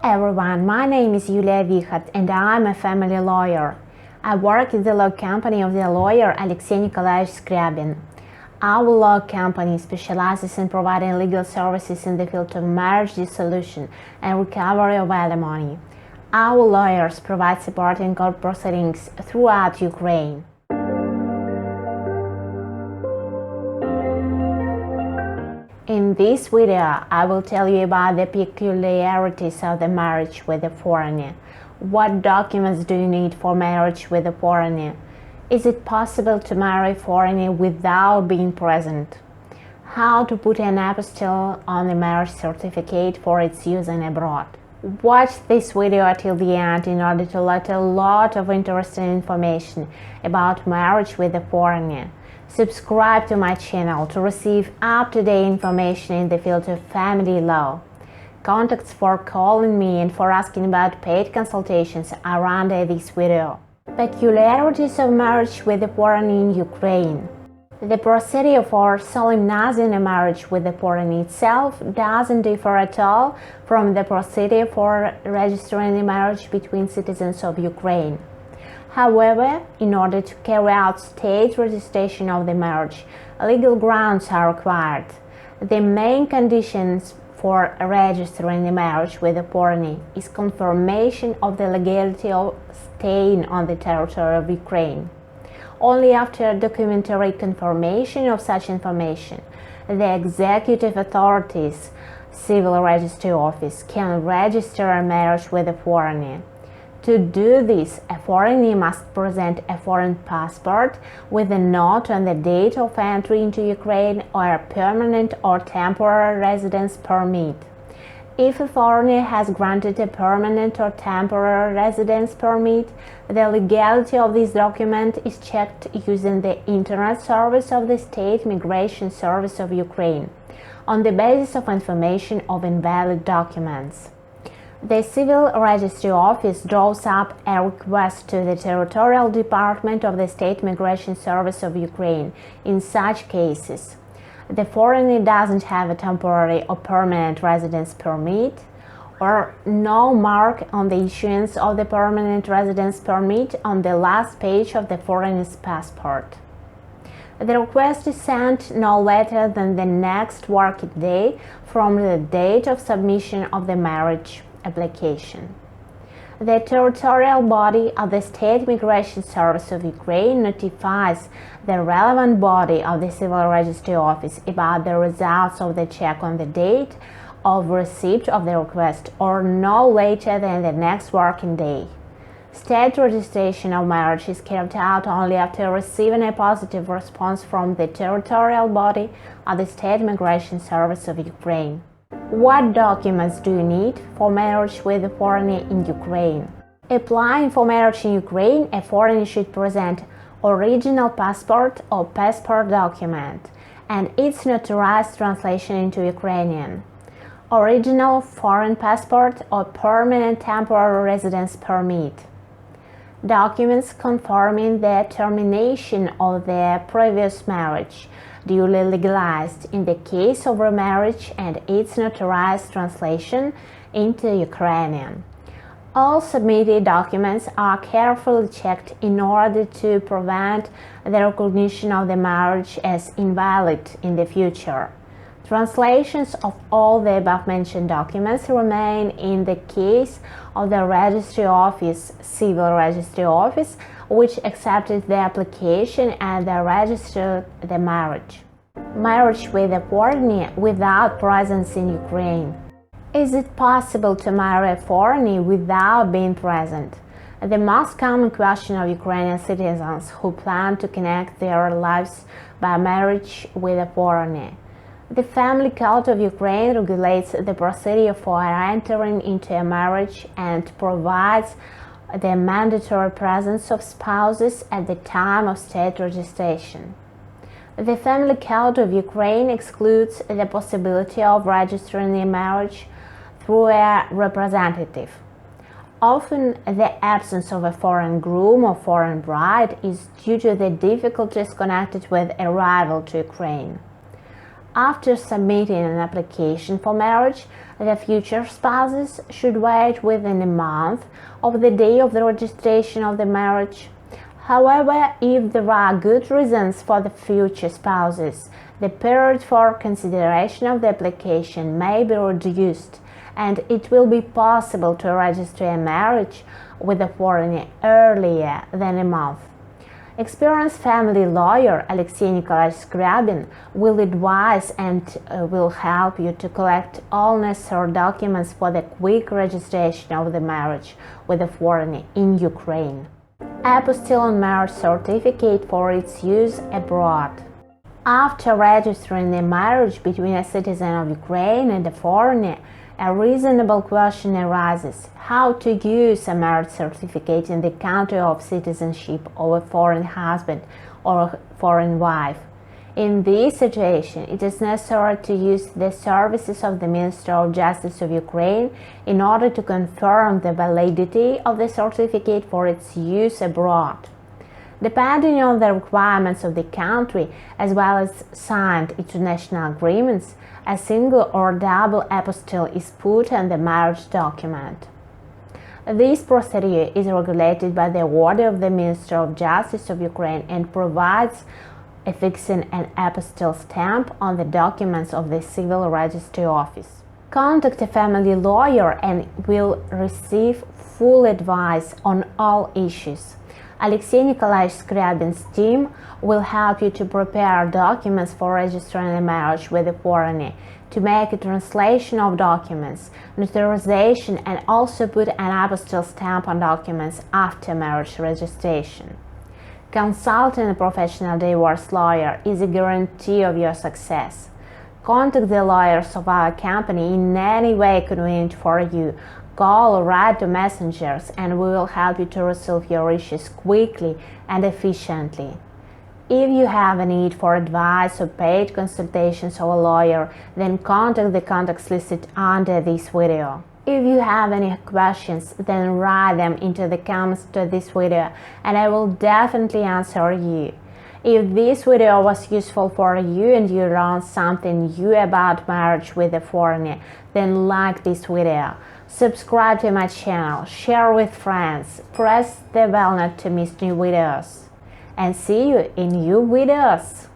everyone, my name is Yulia Vikhat and I'm a family lawyer. I work in the law company of the lawyer Alexey Nikolaevich Skrябin. Our law company specializes in providing legal services in the field of marriage dissolution and recovery of alimony. Our lawyers provide support in court proceedings throughout Ukraine. In this video, I will tell you about the peculiarities of the marriage with a foreigner. What documents do you need for marriage with a foreigner? Is it possible to marry a foreigner without being present? How to put an apostille on a marriage certificate for its use abroad? Watch this video till the end in order to get a lot of interesting information about marriage with a foreigner. Subscribe to my channel to receive up-to-date information in the field of family law. Contacts for calling me and for asking about paid consultations are under this video. Peculiarities of marriage with a foreigner in Ukraine. The procedure for solemnizing a marriage with a foreigner itself doesn't differ at all from the procedure for registering a marriage between citizens of Ukraine. However, in order to carry out state registration of the marriage, legal grounds are required. The main conditions for registering a marriage with a foreigner is confirmation of the legality of staying on the territory of Ukraine. Only after documentary confirmation of such information, the executive authorities, Civil Registry Office, can register a marriage with a foreigner. To do this, a foreigner must present a foreign passport with a note on the date of entry into Ukraine or a permanent or temporary residence permit. If a foreigner has granted a permanent or temporary residence permit, the legality of this document is checked using the Internet service of the State Migration Service of Ukraine, on the basis of information of invalid documents. The Civil Registry Office draws up a request to the Territorial Department of the State Migration Service of Ukraine in such cases. The foreigner doesn't have a temporary or permanent residence permit, or no mark on the issuance of the permanent residence permit on the last page of the foreigner's passport. The request is sent no later than the next working day from the date of submission of the marriage application. The territorial body of the State Migration Service of Ukraine notifies the relevant body of the Civil Registry Office about the results of the check on the date of receipt of the request or no later than the next working day. State registration of marriage is carried out only after receiving a positive response from the territorial body of the State Migration Service of Ukraine. What documents do you need for marriage with a foreigner in Ukraine? Applying for marriage in Ukraine, a foreigner should present original passport or passport document and its notarized translation into Ukrainian, original foreign passport or permanent temporary residence permit, documents confirming the termination of their previous marriage, duly legalized in the case of remarriage, and its notarized translation into Ukrainian. All submitted documents are carefully checked in order to prevent the recognition of the marriage as invalid in the future. Translations of all the above-mentioned documents remain in the case of the Registry Office, Civil Registry Office, which accepted the application and registered the marriage. Marriage with a foreigner without presence in Ukraine. Is it possible to marry a foreigner without being present? The most common question of Ukrainian citizens who plan to connect their lives by marriage with a foreigner. The Family Code of Ukraine regulates the procedure for entering into a marriage and provides the mandatory presence of spouses at the time of state registration. The Family Code of Ukraine excludes the possibility of registering a marriage through a representative. Often, the absence of a foreign groom or foreign bride is due to the difficulties connected with arrival to Ukraine. After submitting an application for marriage, the future spouses should wait within a month of the day of the registration of the marriage. However, if there are good reasons for the future spouses, the period for consideration of the application may be reduced, and it will be possible to register a marriage with a foreigner earlier than a month. Experienced family lawyer Alexey Nikolaevich Skrybin will advise and will help you to collect all necessary documents for the quick registration of the marriage with a foreigner in Ukraine. Apostille marriage certificate for its use abroad. After registering a marriage between a citizen of Ukraine and a foreigner, a reasonable question arises: how to use a marriage certificate in the country of citizenship of a foreign husband or a foreign wife. In this situation, it is necessary to use the services of the Minister of Justice of Ukraine in order to confirm the validity of the certificate for its use abroad. Depending on the requirements of the country, as well as signed international agreements, a single or double apostille is put on the marriage document. This procedure is regulated by the order of the Minister of Justice of Ukraine and provides affixing an apostille stamp on the documents of the Civil Registry Office. Contact a family lawyer and will receive full advice on all issues. Alexey Nikolaevich Skrybin's team will help you to prepare documents for registering a marriage with a foreigner, to make a translation of documents, notarization, and also put an apostille stamp on documents after marriage registration. Consulting a professional divorce lawyer is a guarantee of your success. Contact the lawyers of our company in any way convenient for you. Call or write to messengers, and we will help you to resolve your issues quickly and efficiently. If you have a need for advice or paid consultations of a lawyer, then contact the contacts listed under this video. If you have any questions, then write them into the comments to this video and I will definitely answer you. If this video was useful for you and you learned something new about marriage with a foreigner, then like this video, subscribe to my channel, share with friends, press the bell not to miss new videos, and see you in new videos.